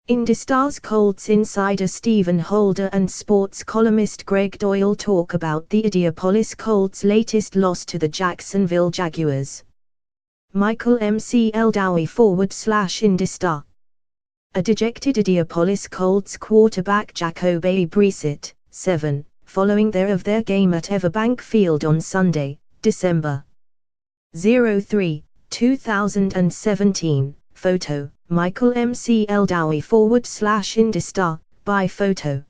IndyStar's Colts insider Stephen Holder and sports columnist Greg Doyel talk about the Indianapolis Colts' latest loss to the Jacksonville Jaguars. Michael McEldowie /IndyStar. A dejected Indianapolis Colts quarterback Jacoby Brissett, 7, following their game at Everbank Field on Sunday, December 03, 2017. Photo, Michael McEldowie /IndyStar, by photo.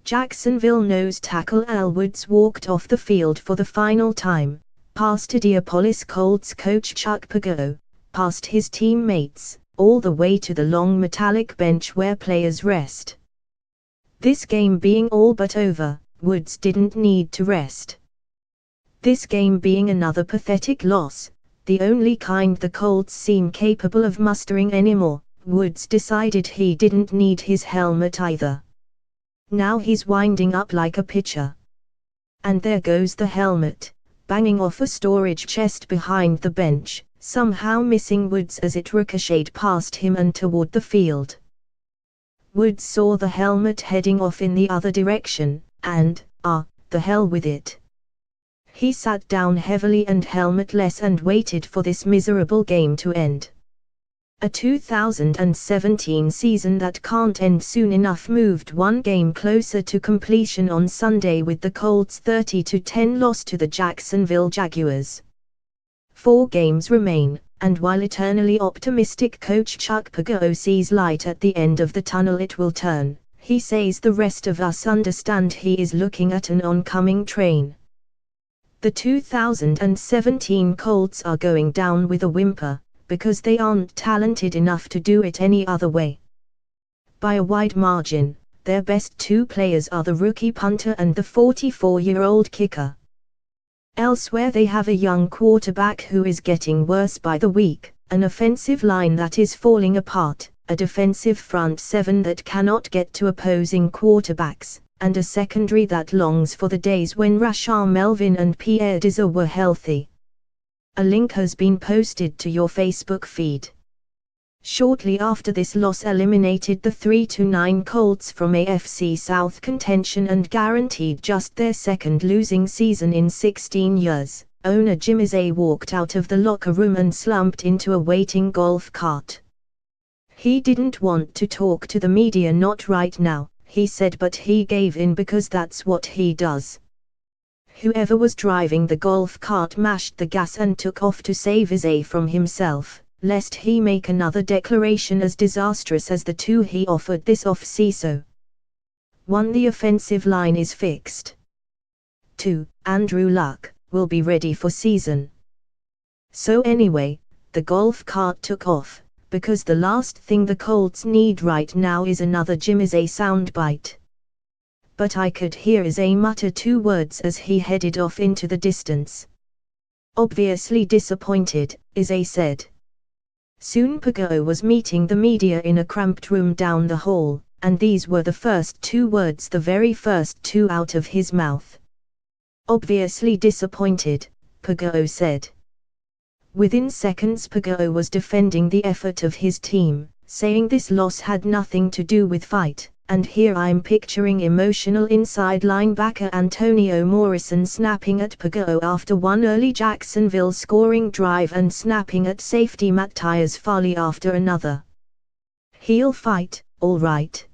Jacksonville nose tackle Al Woods walked off the field for the final time, past Indianapolis Colts coach Chuck Pagano, past his teammates, all the way to the long metallic bench where players rest. This game being all but over, Woods didn't need to rest. This game being another pathetic loss, the only kind the Colts seem capable of mustering anymore, Woods decided he didn't need his helmet either. Now he's winding up like a pitcher. And there goes the helmet, banging off a storage chest behind the bench, somehow missing Woods as it ricocheted past him and toward the field. Woods saw the helmet heading off in the other direction, and, the hell with it. He sat down heavily and helmetless and waited for this miserable game to end. A 2017 season that can't end soon enough moved one game closer to completion on Sunday with the Colts' 30-10 loss to the Jacksonville Jaguars. 4 games remain, and while eternally optimistic coach Chuck Pagano sees light at the end of the tunnel it will turn, he says the rest of us understand he is looking at an oncoming train. The 2017 Colts are going down with a whimper, because they aren't talented enough to do it any other way. By a wide margin, their best 2 players are the rookie punter and the 44-year-old kicker. Elsewhere they have a young quarterback who is getting worse by the week, an offensive line that is falling apart, a defensive front 7 that cannot get to opposing quarterbacks, and a secondary that longs for the days when Rashard Melvin and Pierre Desir were healthy. A link has been posted to your Facebook feed. Shortly after this loss eliminated the 3-9 Colts from AFC South contention and guaranteed just their second losing season in 16 years, owner Jim Irsay walked out of the locker room and slumped into a waiting golf cart. He didn't want to talk to the media, not right now, he said, but he gave in because that's what he does. Whoever was driving the golf cart mashed the gas and took off to save Irsay from himself, lest he make another declaration as disastrous as the 2 he offered this off-season. 1. The offensive line is fixed. 2. Andrew Luck will be ready for season. So anyway, the golf cart took off, because the last thing the Colts need right now is another Jim Irsay soundbite. But I could hear Irsay mutter 2 words as he headed off into the distance. Obviously disappointed, Irsay said. Soon Pagano was meeting the media in a cramped room down the hall, and these were the first 2 words, the very first 2 out of his mouth. Obviously disappointed, Pagano said. Within seconds Pagano was defending the effort of his team, saying this loss had nothing to do with fight, and here I'm picturing emotional inside linebacker Antonio Morrison snapping at Pagano after one early Jacksonville scoring drive and snapping at safety Matthias Farley after another. He'll fight, all right.